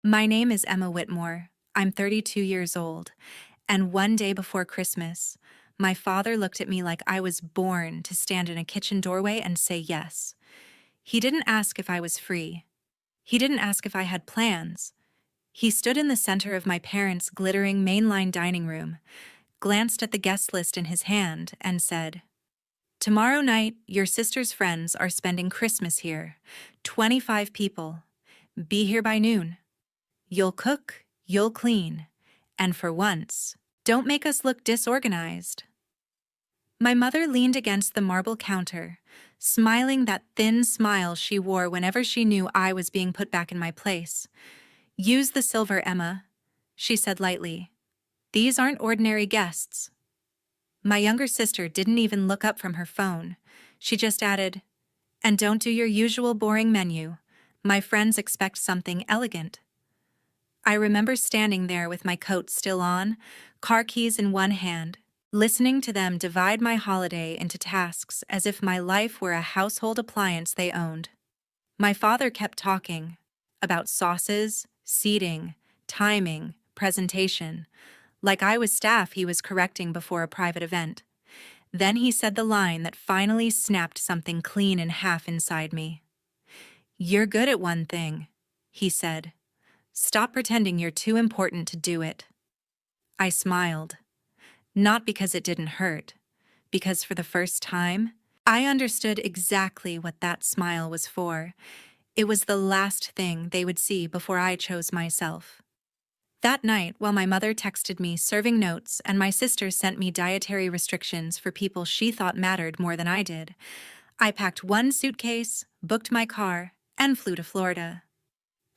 My name is Emma Whitmore. I'm 32 years old, and one day before Christmas, my father looked at me like I was born to stand in a kitchen doorway and say yes. He didn't ask if I was free. He didn't ask if I had plans. He stood in the center of my parents' glittering mainline dining room, glanced at the guest list in his hand, and said, "Tomorrow night, your sister's friends are spending Christmas here. 25 people. Be here by noon. You'll cook, you'll clean, and for once, don't make us look disorganized." My mother leaned against the marble counter, smiling that thin smile she wore whenever she knew I was being put back in my place. "Use the silver, Emma," she said lightly. "These aren't ordinary guests." My younger sister didn't even look up from her phone. She just added, "And don't do your usual boring menu. My friends expect something elegant." I remember standing there with my coat still on, car keys in one hand, listening to them divide my holiday into tasks as if my life were a household appliance they owned. My father kept talking about sauces, seating, timing, presentation, like I was staff he was correcting before a private event. Then he said the line that finally snapped something clean in half inside me. "You're good at one thing," he said. "Stop pretending you're too important to do it." I smiled. Not because it didn't hurt, because for the first time, I understood exactly what that smile was for. It was the last thing they would see before I chose myself. That night, while my mother texted me serving notes and my sister sent me dietary restrictions for people she thought mattered more than I did, I packed one suitcase, booked my car, and flew to Florida.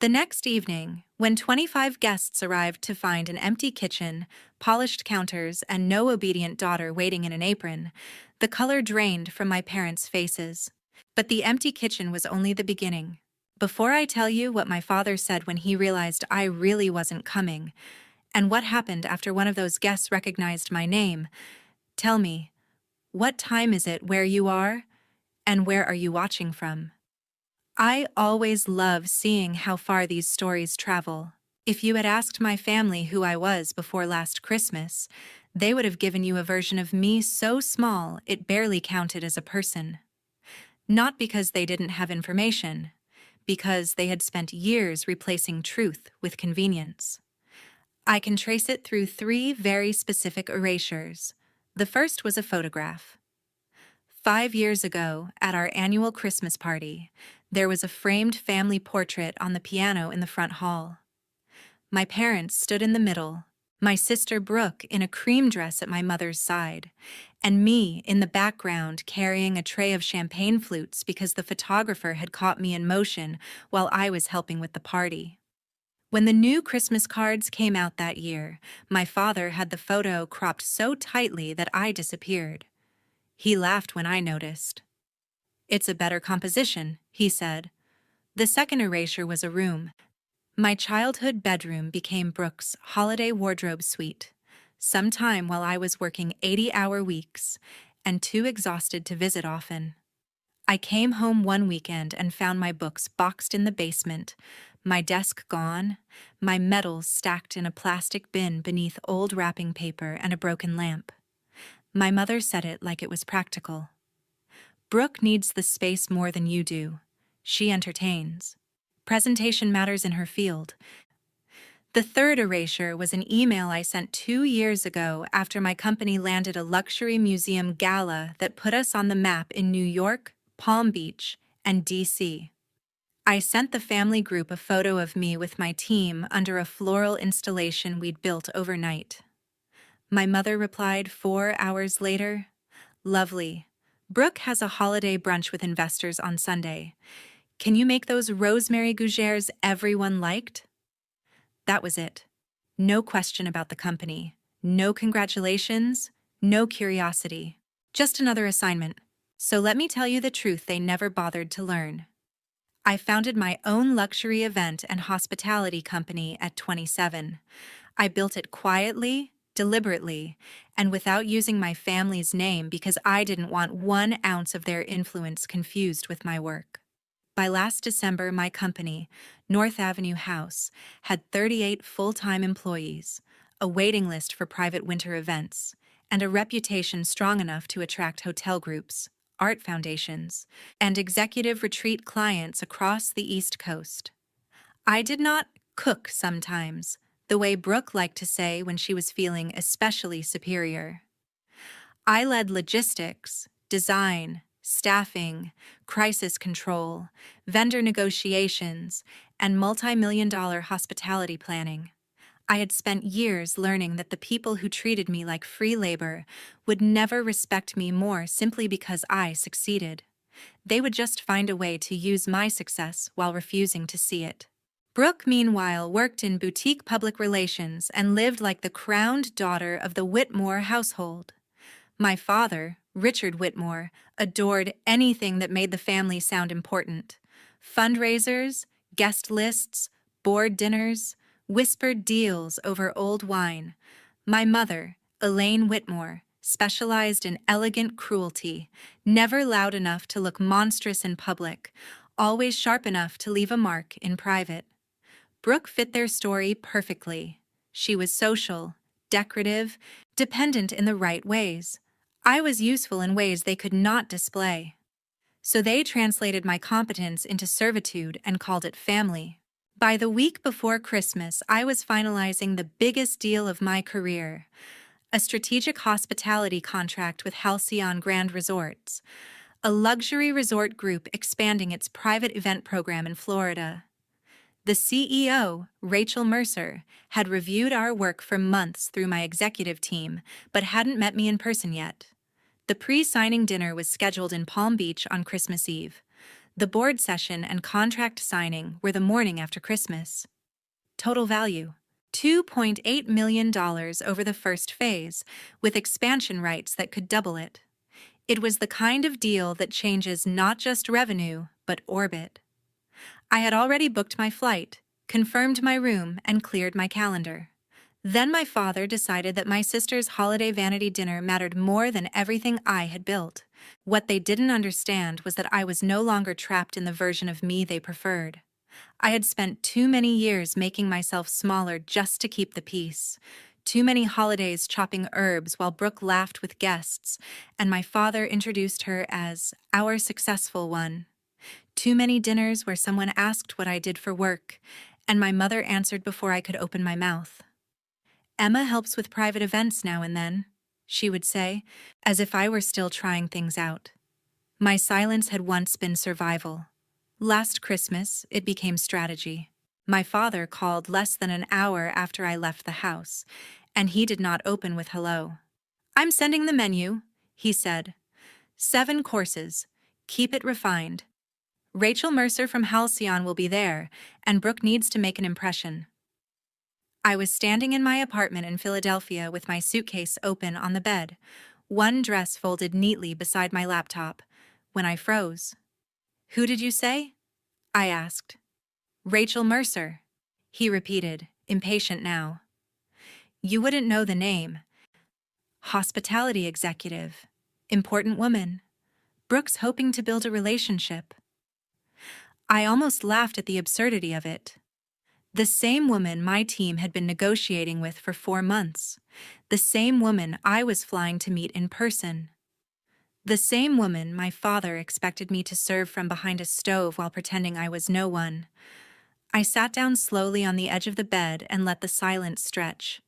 The next evening, when 25 guests arrived to find an empty kitchen, polished counters, and no obedient daughter waiting in an apron, the color drained from my parents' faces. But the empty kitchen was only the beginning. Before I tell you what my father said when he realized I really wasn't coming, and what happened after one of those guests recognized my name, tell me, what time is it where you are, and where are you watching from? I always love seeing how far these stories travel. If you had asked my family who I was before last Christmas, they would have given you a version of me so small it barely counted as a person. Not because they didn't have information, because they had spent years replacing truth with convenience. I can trace it through 3 very specific erasures. The first was a photograph. 5 years ago, at our annual Christmas party, there was a framed family portrait on the piano in the front hall. My parents stood in the middle, my sister Brooke in a cream dress at my mother's side, and me in the background carrying a tray of champagne flutes because the photographer had caught me in motion while I was helping with the party. When the new Christmas cards came out that year, my father had the photo cropped so tightly that I disappeared. He laughed when I noticed. "It's a better composition," he said. The second erasure was a room. My childhood bedroom became Brooke's holiday wardrobe suite, sometime while I was working 80-hour weeks and too exhausted to visit often. I came home one weekend and found my books boxed in the basement, my desk gone, my medals stacked in a plastic bin beneath old wrapping paper and a broken lamp. My mother said it like it was practical. "Brooke needs the space more than you do. She entertains. Presentation matters in her field." The third erasure was an email I sent 2 years ago after my company landed a luxury museum gala that put us on the map in New York, Palm Beach, and DC. I sent the family group a photo of me with my team under a floral installation we'd built overnight. My mother replied 4 hours later, "Lovely. Brooke has a holiday brunch with investors on Sunday. Can you make those rosemary gougères everyone liked?" That was it. No question about the company. No congratulations. No curiosity. Just another assignment. So let me tell you the truth they never bothered to learn. I founded my own luxury event and hospitality company at 27. I built it quietly, deliberately, and without using my family's name because I didn't want 1 ounce of their influence confused with my work. By last December, my company, North Avenue House, had 38 full-time employees, a waiting list for private winter events, and a reputation strong enough to attract hotel groups, art foundations, and executive retreat clients across the East Coast. I did not cook sometimes, the way Brooke liked to say when she was feeling especially superior. I led logistics, design, staffing, crisis control, vendor negotiations, and multi-million-dollar hospitality planning. I had spent years learning that the people who treated me like free labor would never respect me more simply because I succeeded. They would just find a way to use my success while refusing to see it. Brooke, meanwhile, worked in boutique public relations and lived like the crowned daughter of the Whitmore household. My father, Richard Whitmore, adored anything that made the family sound important. Fundraisers, guest lists, board dinners, whispered deals over old wine. My mother, Elaine Whitmore, specialized in elegant cruelty, never loud enough to look monstrous in public, always sharp enough to leave a mark in private. Brooke fit their story perfectly. She was social, decorative, dependent in the right ways. I was useful in ways they could not display. So they translated my competence into servitude and called it family. By the week before Christmas, I was finalizing the biggest deal of my career, a strategic hospitality contract with Halcyon Grand Resorts, a luxury resort group expanding its private event program in Florida. The CEO, Rachel Mercer, had reviewed our work for months through my executive team, but hadn't met me in person yet. The pre-signing dinner was scheduled in Palm Beach on Christmas Eve. The board session and contract signing were the morning after Christmas. Total value: $2.8 million over the first phase, with expansion rights that could double it. It was the kind of deal that changes not just revenue, but orbit. I had already booked my flight, confirmed my room, and cleared my calendar. Then my father decided that my sister's holiday vanity dinner mattered more than everything I had built. What they didn't understand was that I was no longer trapped in the version of me they preferred. I had spent too many years making myself smaller just to keep the peace. Too many holidays chopping herbs while Brooke laughed with guests, and my father introduced her as our successful one. Too many dinners where someone asked what I did for work, and my mother answered before I could open my mouth. "Emma helps with private events now and then," she would say, as if I were still trying things out. My silence had once been survival. Last Christmas, it became strategy. My father called less than an hour after I left the house, and he did not open with hello. "I'm sending the menu," he said. 7 courses. Keep it refined. Rachel Mercer from Halcyon will be there, and Brooke needs to make an impression. I was standing in my apartment in Philadelphia with my suitcase open on the bed, one dress folded neatly beside my laptop, when I froze. "Who did you say?" I asked. "Rachel Mercer," he repeated, impatient now. "You wouldn't know the name. Hospitality executive. Important woman. Brooke's hoping to build a relationship." I almost laughed at the absurdity of it. The same woman my team had been negotiating with for 4 months. The same woman I was flying to meet in person. The same woman my father expected me to serve from behind a stove while pretending I was no one. I sat down slowly on the edge of the bed and let the silence stretch.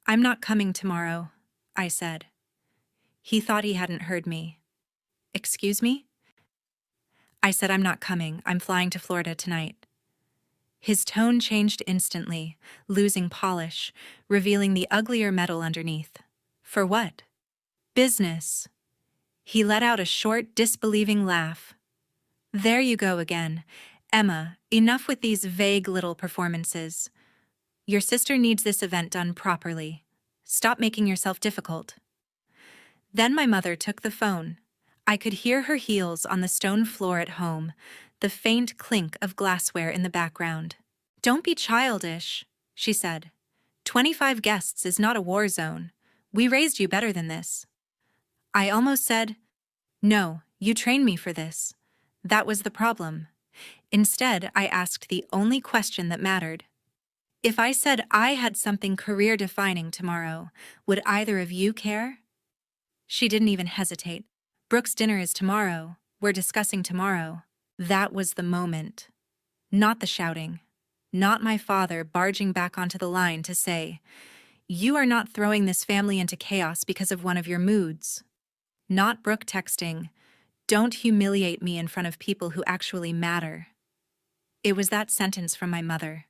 "I'm not coming tomorrow," I said. He thought he hadn't heard me. "Excuse me?" I said, "I'm not coming. I'm flying to Florida tonight." His tone changed instantly, losing polish, revealing the uglier metal underneath. "For what?" "Business." He let out a short, disbelieving laugh. "There you go again. Emma, enough with these vague little performances. Your sister needs this event done properly. Stop making yourself difficult." Then my mother took the phone. I could hear her heels on the stone floor at home, the faint clink of glassware in the background. "Don't be childish," she said. 25 guests is not a war zone. We raised you better than this." I almost said, "No, you trained me for this." That was the problem. Instead, I asked the only question that mattered. If I said I had something career-defining tomorrow, would either of you care? She didn't even hesitate. Brooke's dinner is tomorrow. We're discussing tomorrow. That was the moment. Not the shouting. Not my father barging back onto the line to say, "You are not throwing this family into chaos because of one of your moods." Not Brooke texting, "Don't humiliate me in front of people who actually matter." It was that sentence from my mother.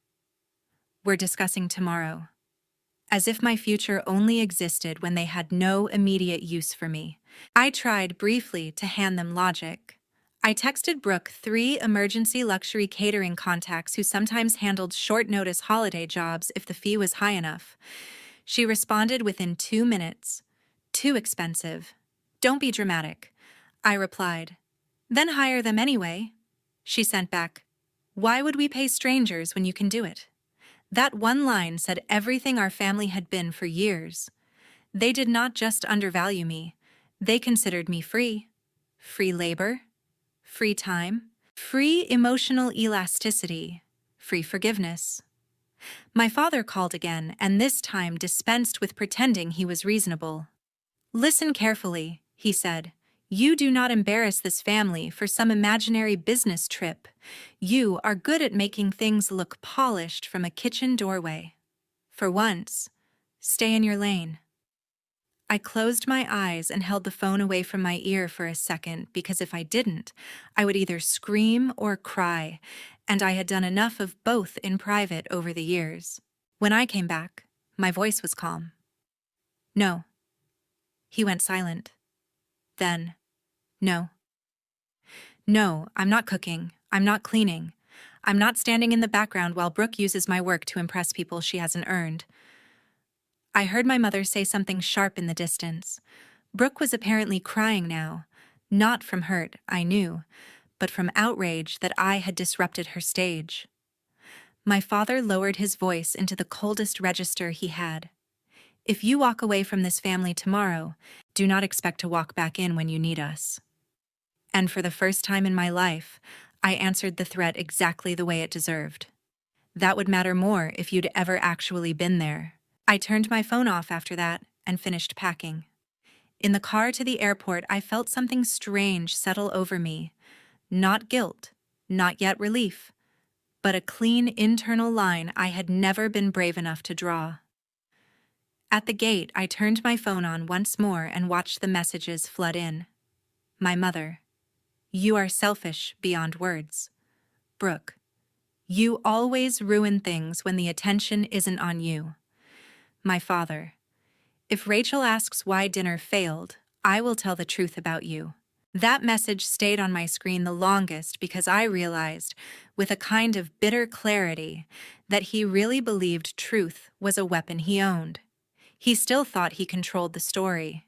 "We're discussing tomorrow." As if my future only existed when they had no immediate use for me. I tried briefly to hand them logic. I texted Brooke 3 emergency luxury catering contacts who sometimes handled short-notice holiday jobs if the fee was high enough. She responded within 2 minutes. "Too expensive. Don't be dramatic." I replied. "Then hire them anyway." She sent back, "Why would we pay strangers when you can do it?" That one line said everything our family had been for years. They did not just undervalue me. They considered me free. Free labor. Free time. Free emotional elasticity. Free forgiveness. My father called again, and this time dispensed with pretending he was reasonable. "Listen carefully," he said. "You do not embarrass this family for some imaginary business trip. You are good at making things look polished from a kitchen doorway. For once, stay in your lane." I closed my eyes and held the phone away from my ear for a second because if I didn't, I would either scream or cry, and I had done enough of both in private over the years. When I came back, my voice was calm. "No." He went silent. Then, "No. No, I'm not cooking. I'm not cleaning. I'm not standing in the background while Brooke uses my work to impress people she hasn't earned." I heard my mother say something sharp in the distance. Brooke was apparently crying now, not from hurt, I knew, but from outrage that I had disrupted her stage. My father lowered his voice into the coldest register he had. "If you walk away from this family tomorrow, do not expect to walk back in when you need us." And for the first time in my life, I answered the threat exactly the way it deserved. That would matter more if you'd ever actually been there. I turned my phone off after that and finished packing. In the car to the airport, I felt something strange settle over me. Not guilt, not yet relief, but a clean internal line I had never been brave enough to draw. At the gate, I turned my phone on once more and watched the messages flood in. My mother. "You are selfish beyond words." Brooke. "You always ruin things when the attention isn't on you." My father. "If Rachel asks why dinner failed, I will tell the truth about you." That message stayed on my screen the longest because I realized, with a kind of bitter clarity, that he really believed truth was a weapon he owned. He still thought he controlled the story.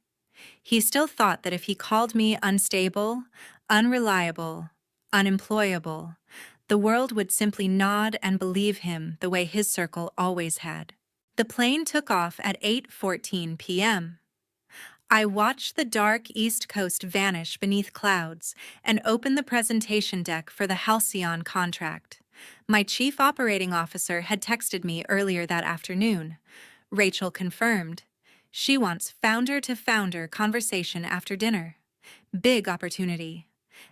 He still thought that if he called me unstable, unreliable, unemployable, the world would simply nod and believe him the way his circle always had. The plane took off at 8:14 p.m. I watched the dark East Coast vanish beneath clouds and opened the presentation deck for the Halcyon contract. My chief operating officer had texted me earlier that afternoon. Rachel confirmed. She wants founder-to-founder conversation after dinner. Big opportunity.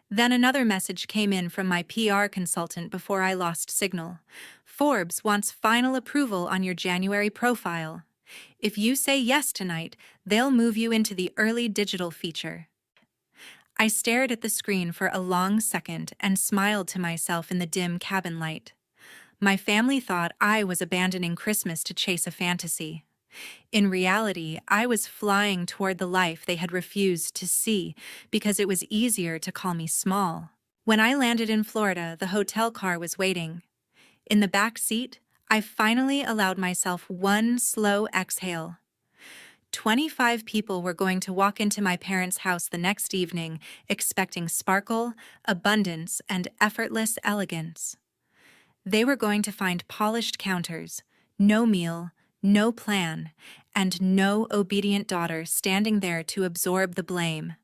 Then another message came in from my PR consultant before I lost signal. "Forbes wants final approval on your January profile. If you say yes tonight, they'll move you into the early digital feature." I stared at the screen for a long second and smiled to myself in the dim cabin light. My family thought I was abandoning Christmas to chase a fantasy. In reality, I was flying toward the life they had refused to see because it was easier to call me small. When I landed in Florida, the hotel car was waiting. In the back seat, I finally allowed myself one slow exhale. 25 people were going to walk into my parents' house the next evening, expecting sparkle, abundance, and effortless elegance. They were going to find polished counters, no meal, no plan, and no obedient daughter standing there to absorb the blame.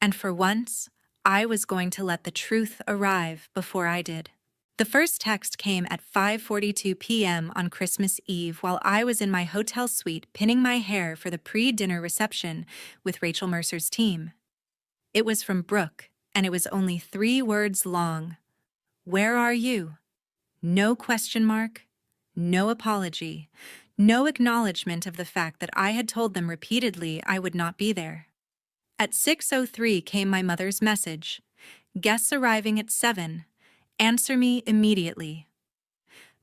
And for once, I was going to let the truth arrive before I did. The first text came at 5:42 p.m. on Christmas Eve while I was in my hotel suite pinning my hair for the pre-dinner reception with Rachel Mercer's team. It was from Brooke, and it was only 3 words long. Where are you? No question mark, no apology, no acknowledgement of the fact that I had told them repeatedly I would not be there. At 6:03 came my mother's message. Guests arriving at 7. Answer me immediately.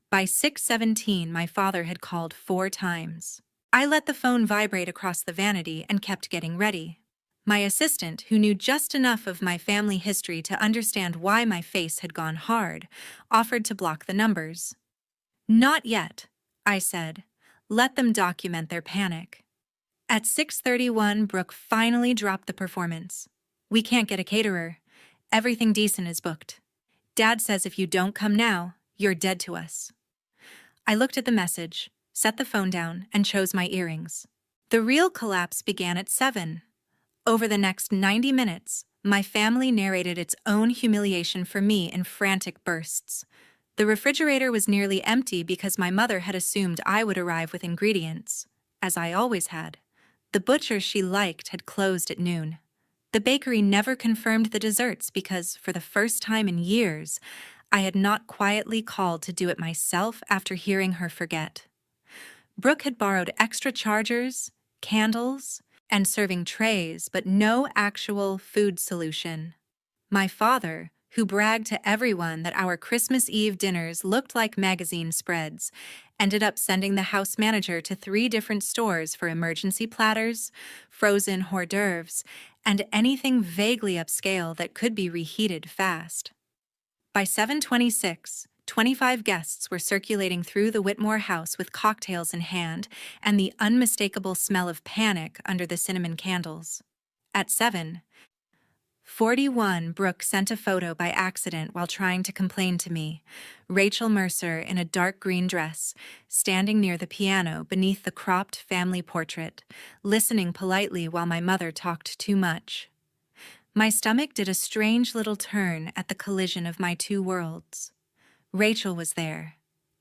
By 6:17, my father had called 4 times. I let the phone vibrate across the vanity and kept getting ready. My assistant, who knew just enough of my family history to understand why my face had gone hard, offered to block the numbers. Not yet, I said. Let them document their panic. At 6:31, Brooke finally dropped the performance. We can't get a caterer. Everything decent is booked. Dad says if you don't come now, you're dead to us. I looked at the message, set the phone down, and chose my earrings. The real collapse began at 7. Over the next 90 minutes, my family narrated its own humiliation for me in frantic bursts. The refrigerator was nearly empty because my mother had assumed I would arrive with ingredients, as I always had. The butcher she liked had closed at noon. The bakery never confirmed the desserts because, for the first time in years, I had not quietly called to do it myself after hearing her forget. Brooke had borrowed extra chargers, candles, and serving trays, but no actual food solution. My father, who bragged to everyone that our Christmas Eve dinners looked like magazine spreads, ended up sending the house manager to 3 different stores for emergency platters, frozen hors d'oeuvres, and anything vaguely upscale that could be reheated fast. By 7:26, 25 guests were circulating through the Whitmore house with cocktails in hand and the unmistakable smell of panic under the cinnamon candles. At 7:41, Brooke sent a photo by accident while trying to complain to me. Rachel Mercer in a dark green dress, standing near the piano beneath the cropped family portrait, listening politely while my mother talked too much. My stomach did a strange little turn at the collision of my 2 worlds. Rachel was there,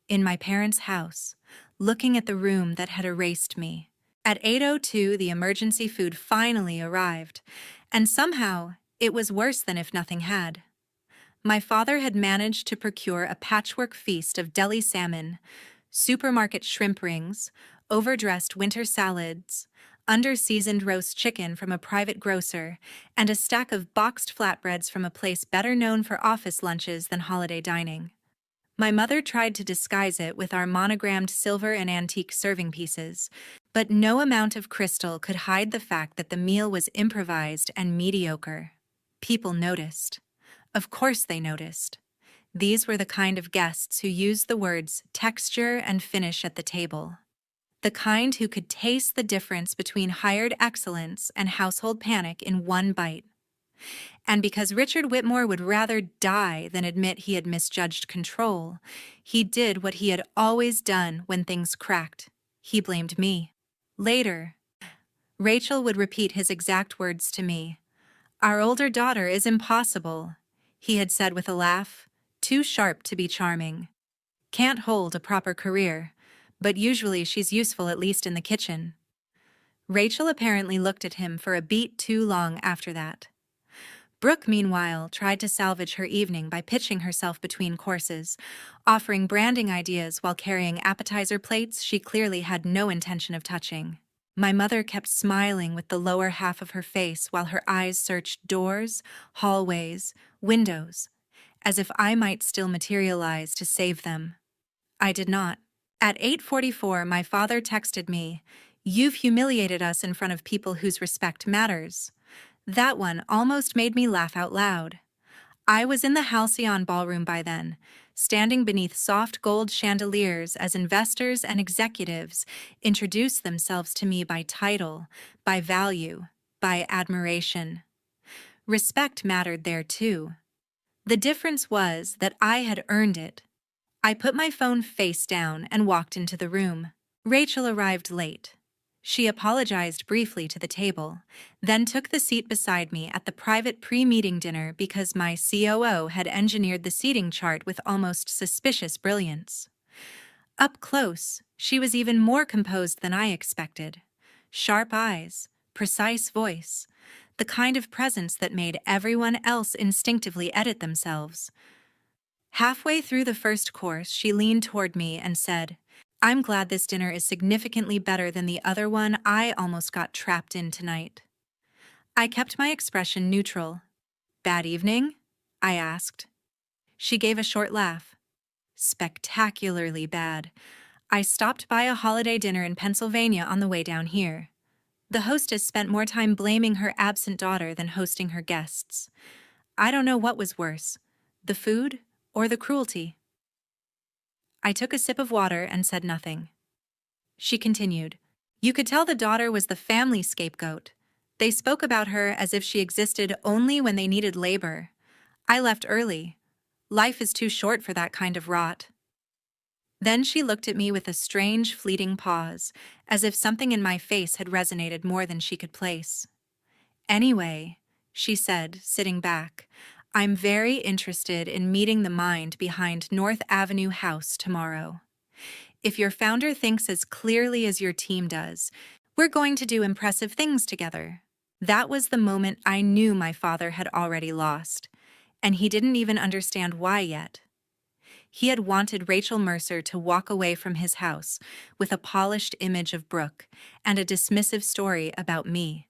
in my parents' house, looking at the room that had erased me. At 8:02, the emergency food finally arrived, and somehow it was worse than if nothing had. My father had managed to procure a patchwork feast of deli salmon, supermarket shrimp rings, overdressed winter salads, under-seasoned roast chicken from a private grocer, and a stack of boxed flatbreads from a place better known for office lunches than holiday dining. My mother tried to disguise it with our monogrammed silver and antique serving pieces, but no amount of crystal could hide the fact that the meal was improvised and mediocre. People noticed. Of course they noticed. These were the kind of guests who used the words texture and finish at the table. The kind who could taste the difference between hired excellence and household panic in one bite. And because Richard Whitmore would rather die than admit he had misjudged control, he did what he had always done when things cracked. He blamed me. Later, Rachel would repeat his exact words to me. "Our older daughter is impossible," he had said with a laugh, "too sharp to be charming. Can't hold a proper career, but usually she's useful at least in the kitchen." Rachel apparently looked at him for a beat too long after that. Brooke, meanwhile, tried to salvage her evening by pitching herself between courses, offering branding ideas while carrying appetizer plates she clearly had no intention of touching. My mother kept smiling with the lower half of her face while her eyes searched doors, hallways, windows, as if I might still materialize to save them. I did not. At 8:44, my father texted me, "You've humiliated us in front of people whose respect matters." That one almost made me laugh out loud. I was in the Halcyon ballroom by then, standing beneath soft gold chandeliers as investors and executives introduced themselves to me by title, by value, by admiration. Respect mattered there too. The difference was that I had earned it. I put my phone face down and walked into the room. Rachel arrived late. She apologized briefly to the table, then took the seat beside me at the private pre-meeting dinner because my COO had engineered the seating chart with almost suspicious brilliance. Up close, she was even more composed than I expected. Sharp eyes, precise voice, the kind of presence that made everyone else instinctively edit themselves. Halfway through the first course, she leaned toward me and said, "I'm glad this dinner is significantly better than the other one I almost got trapped in tonight." I kept my expression neutral. "Bad evening?" I asked. She gave a short laugh. "Spectacularly bad. I stopped by a holiday dinner in Pennsylvania on the way down here. The hostess spent more time blaming her absent daughter than hosting her guests. I don't know what was worse, the food or the cruelty." I took a sip of water and said nothing. She continued, "You could tell the daughter was the family scapegoat. They spoke about her as if she existed only when they needed labor. I left early. Life is too short for that kind of rot." Then she looked at me with a strange, fleeting pause, as if something in my face had resonated more than she could place. "Anyway," she said, sitting back, "I'm very interested in meeting the mind behind North Avenue House tomorrow. If your founder thinks as clearly as your team does, we're going to do impressive things together." That was the moment I knew my father had already lost, and he didn't even understand why yet. He had wanted Rachel Mercer to walk away from his house with a polished image of Brooke and a dismissive story about me.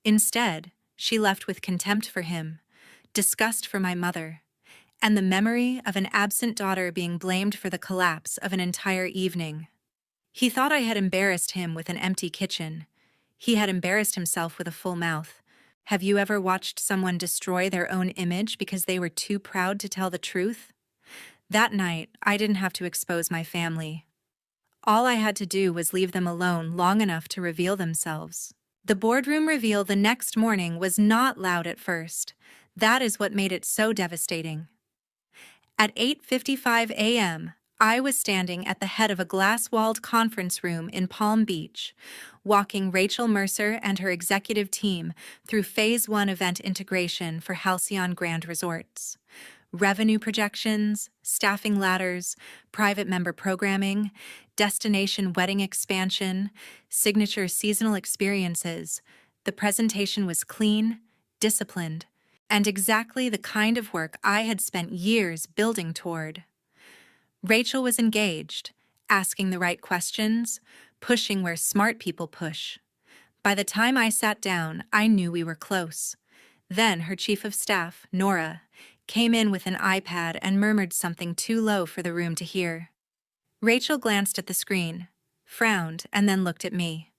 Instead, she left with contempt for him, disgust for my mother, and the memory of an absent daughter being blamed for the collapse of an entire evening. He thought I had embarrassed him with an empty kitchen. He had embarrassed himself with a full mouth. Have you ever watched someone destroy their own image because they were too proud to tell the truth? That night, I didn't have to expose my family. All I had to do was leave them alone long enough to reveal themselves. The boardroom reveal the next morning was not loud at first. That is what made it so devastating. At 8:55 a.m., I was standing at the head of a glass-walled conference room in Palm Beach, walking Rachel Mercer and her executive team through Phase 1 event integration for Halcyon Grand Resorts. Revenue projections, staffing ladders, private member programming, destination wedding expansion, signature seasonal experiences. The presentation was clean, disciplined, and exactly the kind of work I had spent years building toward. Rachel was engaged, asking the right questions, pushing where smart people push. By the time I sat down, I knew we were close. Then her chief of staff, Nora, came in with an iPad and murmured something too low for the room to hear. Rachel glanced at the screen, frowned, and then looked at me.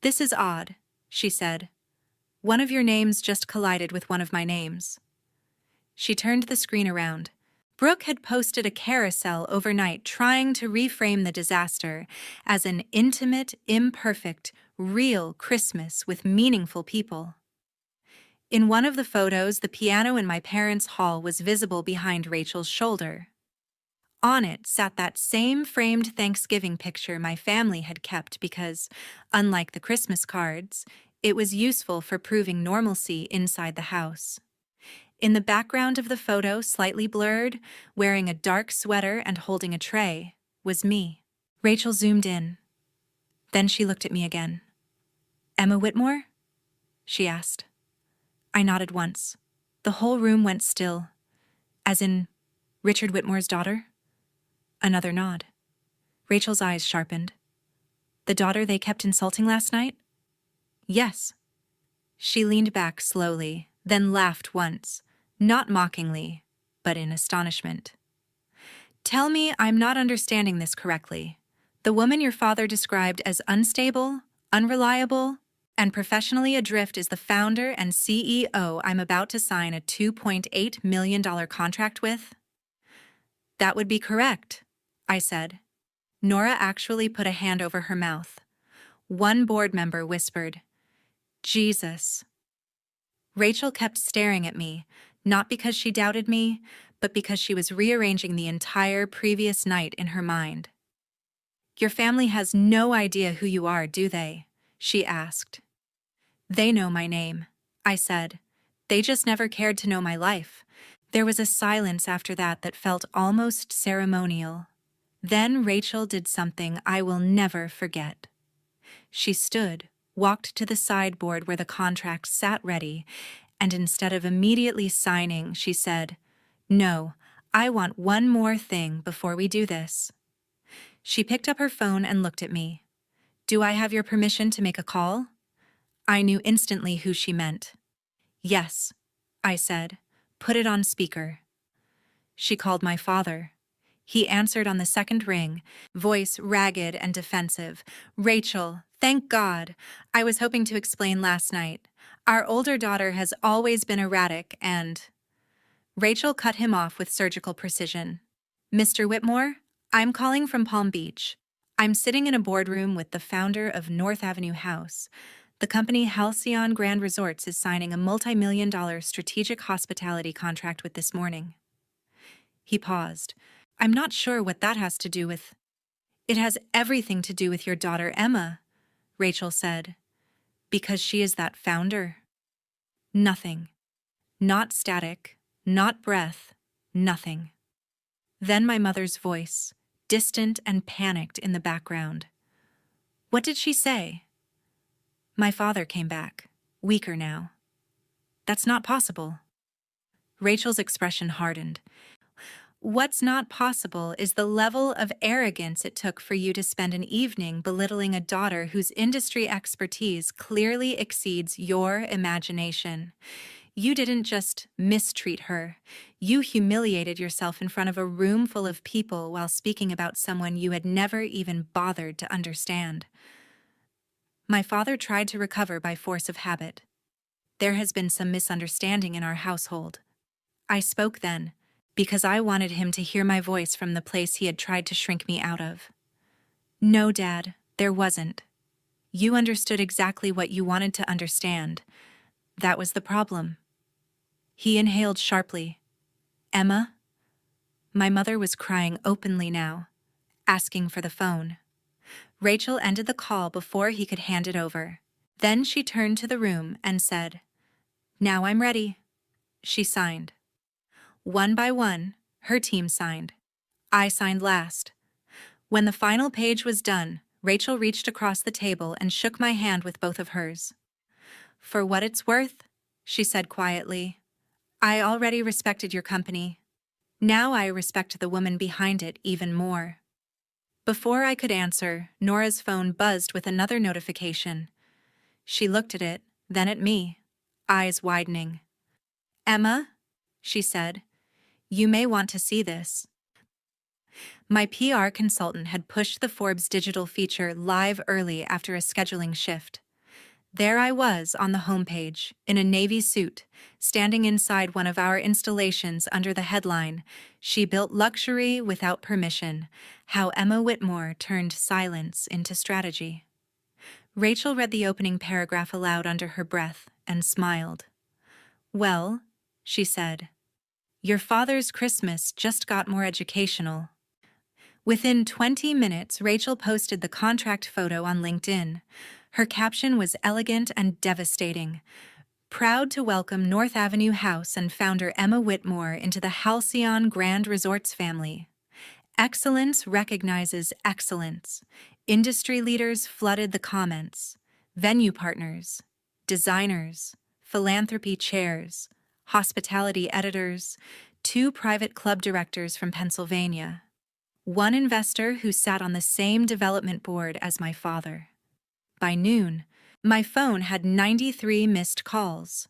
"This is odd," she said. "One of your names just collided with one of my names." She turned the screen around. Brooke had posted a carousel overnight trying to reframe the disaster as an intimate, imperfect, real Christmas with meaningful people. In one of the photos, the piano in my parents' hall was visible behind Rachel's shoulder. On it sat that same framed Thanksgiving picture my family had kept because, unlike the Christmas cards, it was useful for proving normalcy inside the house. In the background of the photo, slightly blurred, wearing a dark sweater and holding a tray, was me. Rachel zoomed in. Then she looked at me again. "Emma Whitmore?" she asked. I nodded once. The whole room went still. "As in, Richard Whitmore's daughter?" Another nod. Rachel's eyes sharpened. "The daughter they kept insulting last night?" "Yes." She leaned back slowly, then laughed once, not mockingly, but in astonishment. "Tell me I'm not understanding this correctly. The woman your father described as unstable, unreliable, and professionally adrift is the founder and CEO I'm about to sign a $2.8 million contract with?" "That would be correct," I said. Nora actually put a hand over her mouth. One board member whispered, "Jesus." Rachel kept staring at me, not because she doubted me, but because she was rearranging the entire previous night in her mind. Your family has no idea who you are, do they? She asked. They know my name, I said. They just never cared to know my life. There was a silence after that felt almost ceremonial. Then Rachel did something I will never forget. She stood, walked to the sideboard where the contract sat ready, and instead of immediately signing, she said, "No, I want one more thing before we do this." She picked up her phone and looked at me. "Do I have your permission to make a call?" I knew instantly who she meant. "Yes," I said. "Put it on speaker." She called my father. He answered on the second ring, voice ragged and defensive. "Rachel, thank God. I was hoping to explain last night. Our older daughter has always been erratic and—" Rachel cut him off with surgical precision. "Mr. Whitmore, I'm calling from Palm Beach. I'm sitting in a boardroom with the founder of North Avenue House. The company Halcyon Grand Resorts is signing a multi-million-dollar strategic hospitality contract with this morning." He paused. "I'm not sure what that has to do with—" "It has everything to do with your daughter Emma," Rachel said. "Because she is that founder." Nothing. Not static, not breath, nothing. Then my mother's voice, distant and panicked in the background. "What did she say?" My father came back, weaker now. "That's not possible." Rachel's expression hardened. "What's not possible is the level of arrogance it took for you to spend an evening belittling a daughter whose industry expertise clearly exceeds your imagination. You didn't just mistreat her. You humiliated yourself in front of a room full of people while speaking about someone you had never even bothered to understand." My father tried to recover by force of habit. "There has been some misunderstanding in our household." I spoke then, because I wanted him to hear my voice from the place he had tried to shrink me out of. "No, Dad, there wasn't. You understood exactly what you wanted to understand. That was the problem." He inhaled sharply. "Emma?" My mother was crying openly now, asking for the phone. Rachel ended the call before he could hand it over. Then she turned to the room and said, "Now I'm ready." She signed. One by one, her team signed. I signed last. When the final page was done, Rachel reached across the table and shook my hand with both of hers. "For what it's worth," she said quietly, "I already respected your company. Now I respect the woman behind it even more." Before I could answer, Nora's phone buzzed with another notification. She looked at it, then at me, eyes widening. "Emma," she said, "you may want to see this." My PR consultant had pushed the Forbes digital feature live early after a scheduling shift. There I was on the homepage, in a navy suit, standing inside one of our installations under the headline, "She Built Luxury Without Permission, How Emma Whitmore Turned Silence into Strategy." Rachel read the opening paragraph aloud under her breath and smiled. "Well," she said, "your father's Christmas just got more educational." Within 20 minutes, Rachel posted the contract photo on LinkedIn. Her caption was elegant and devastating. "Proud to welcome North Avenue House and founder Emma Whitmore into the Halcyon Grand Resorts family. Excellence recognizes excellence." Industry leaders flooded the comments. Venue partners, designers, philanthropy chairs, hospitality editors, 2 private club directors from Pennsylvania, 1 investor who sat on the same development board as my father. By noon, my phone had 93 missed calls.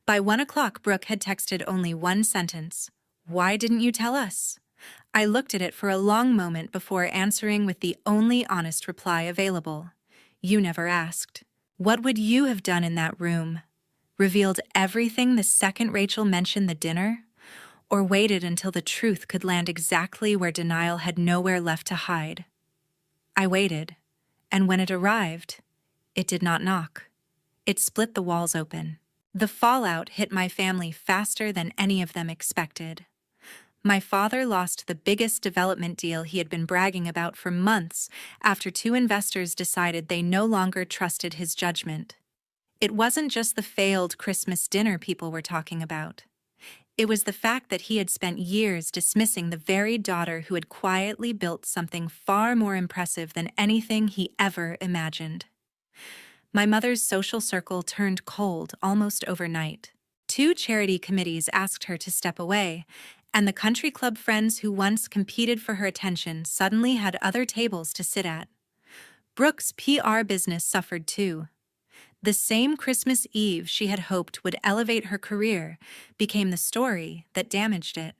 By 1 o'clock, Brooke had texted only one sentence: "Why didn't you tell us?" I looked at it for a long moment before answering with the only honest reply available. "You never asked. What would you have done in that room? Revealed everything the second Rachel mentioned the dinner? Or waited until the truth could land exactly where denial had nowhere left to hide?" I waited, and when it arrived, it did not knock. It split the walls open. The fallout hit my family faster than any of them expected. My father lost the biggest development deal he had been bragging about for months after two investors decided they no longer trusted his judgment. It wasn't just the failed Christmas dinner people were talking about. It was the fact that he had spent years dismissing the very daughter who had quietly built something far more impressive than anything he ever imagined. My mother's social circle turned cold almost overnight. Two charity committees asked her to step away, and the country club friends who once competed for her attention suddenly had other tables to sit at. Brooke's PR business suffered too. The same Christmas Eve she had hoped would elevate her career became the story that damaged it.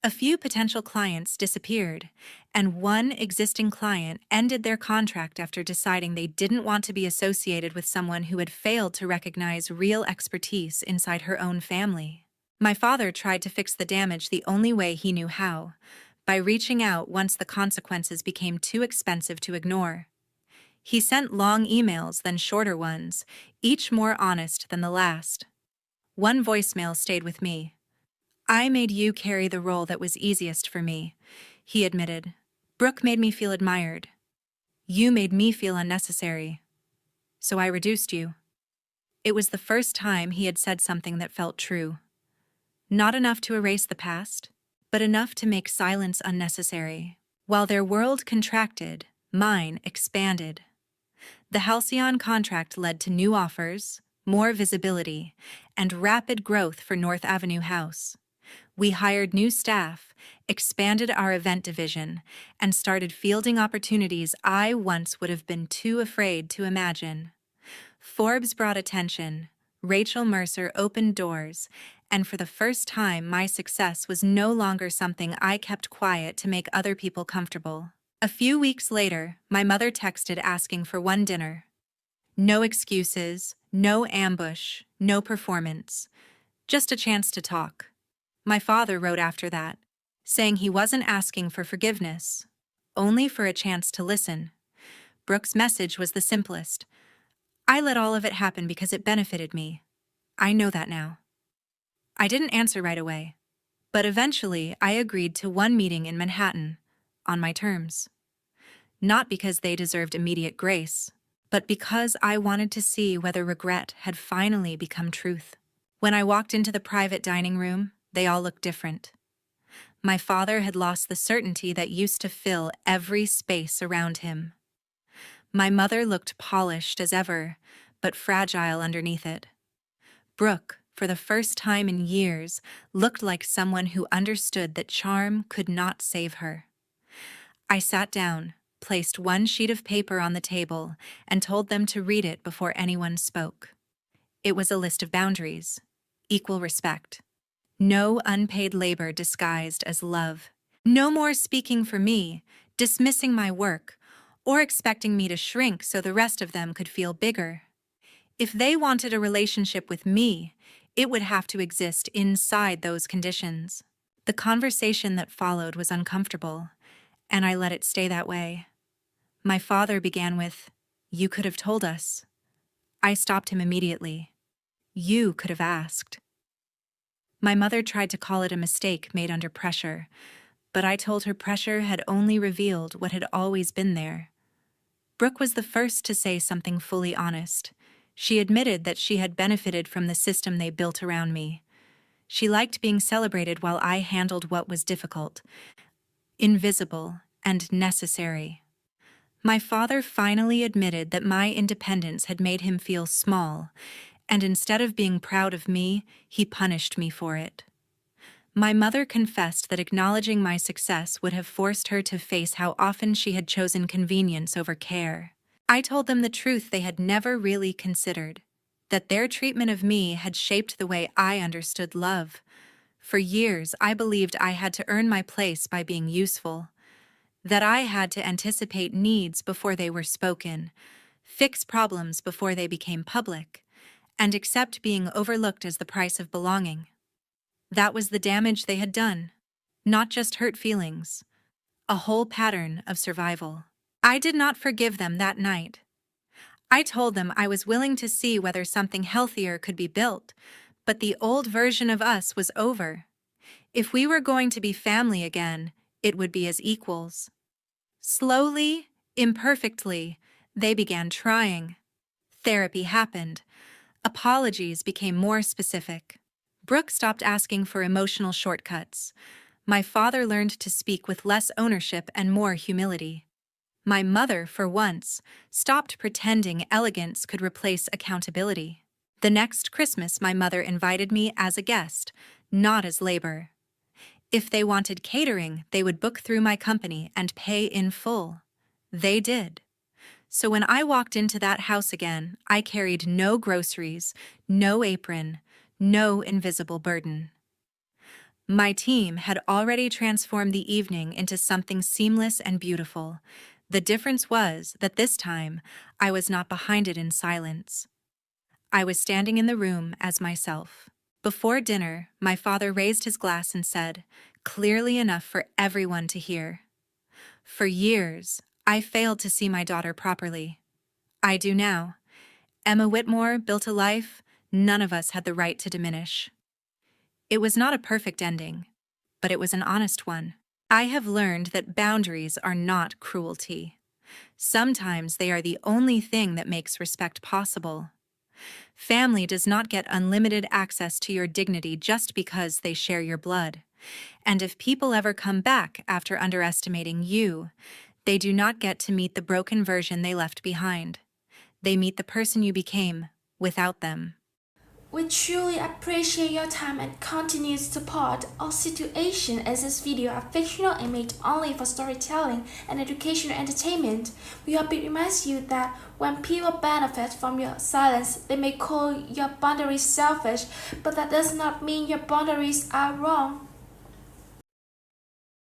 A few potential clients disappeared, and one existing client ended their contract after deciding they didn't want to be associated with someone who had failed to recognize real expertise inside her own family. My father tried to fix the damage the only way he knew how, by reaching out once the consequences became too expensive to ignore. He sent long emails, then shorter ones, each more honest than the last. One voicemail stayed with me. "I made you carry the role that was easiest for me," he admitted. "Brooke made me feel admired. You made me feel unnecessary. So I reduced you." It was the first time he had said something that felt true. Not enough to erase the past, but enough to make silence unnecessary. While their world contracted, mine expanded. The Halcyon contract led to new offers, more visibility, and rapid growth for North Avenue House. We hired new staff, expanded our event division, and started fielding opportunities I once would have been too afraid to imagine. Forbes brought attention, Rachel Mercer opened doors, and for the first time my success was no longer something I kept quiet to make other people comfortable. A few weeks later, my mother texted asking for one dinner. No excuses, no ambush, no performance. Just a chance to talk. My father wrote after that, saying he wasn't asking for forgiveness, only for a chance to listen. Brooke's message was the simplest. "I let all of it happen because it benefited me. I know that now." I didn't answer right away, but eventually I agreed to one meeting in Manhattan, on my terms. Not because they deserved immediate grace, but because I wanted to see whether regret had finally become truth. When I walked into the private dining room, they all looked different. My father had lost the certainty that used to fill every space around him. My mother looked polished as ever, but fragile underneath it. Brooke, for the first time in years, looked like someone who understood that charm could not save her. I sat down, placed one sheet of paper on the table, and told them to read it before anyone spoke. It was a list of boundaries, equal respect. No unpaid labor disguised as love. No more speaking for me, dismissing my work, or expecting me to shrink so the rest of them could feel bigger. If they wanted a relationship with me, it would have to exist inside those conditions. The conversation that followed was uncomfortable, and I let it stay that way. My father began with, "You could have told us." I stopped him immediately. "You could have asked." My mother tried to call it a mistake made under pressure, but I told her pressure had only revealed what had always been there. Brooke was the first to say something fully honest. She admitted that she had benefited from the system they built around me. She liked being celebrated while I handled what was difficult, invisible, and necessary. My father finally admitted that my independence had made him feel small, and instead of being proud of me, he punished me for it. My mother confessed that acknowledging my success would have forced her to face how often she had chosen convenience over care. I told them the truth they had never really considered, that their treatment of me had shaped the way I understood love. For years, I believed I had to earn my place by being useful, that I had to anticipate needs before they were spoken, fix problems before they became public, and accept being overlooked as the price of belonging. That was the damage they had done, not just hurt feelings, a whole pattern of survival. I did not forgive them that night. I told them I was willing to see whether something healthier could be built, but the old version of us was over. If we were going to be family again, it would be as equals. Slowly, imperfectly, they began trying. Therapy happened. Apologies became more specific. Brooke stopped asking for emotional shortcuts. My father learned to speak with less ownership and more humility. My mother, for once, stopped pretending elegance could replace accountability. The next Christmas, my mother invited me as a guest, not as labor. If they wanted catering, they would book through my company and pay in full. They did. So when I walked into that house again, I carried no groceries, no apron, no invisible burden. My team had already transformed the evening into something seamless and beautiful. The difference was that this time, I was not behind it in silence. I was standing in the room as myself. Before dinner, my father raised his glass and said, clearly enough for everyone to hear, "For years, I failed to see my daughter properly. I do now. Emma Whitmore built a life none of us had the right to diminish." It was not a perfect ending, but it was an honest one. I have learned that boundaries are not cruelty. Sometimes they are the only thing that makes respect possible. Family does not get unlimited access to your dignity just because they share your blood. And if people ever come back after underestimating you, they do not get to meet the broken version they left behind. They meet the person you became without them. We truly appreciate your time and continued support. Our situation as this video are fictional and made only for storytelling and educational entertainment. We hope it reminds you that when people benefit from your silence, they may call your boundaries selfish, but that does not mean your boundaries are wrong.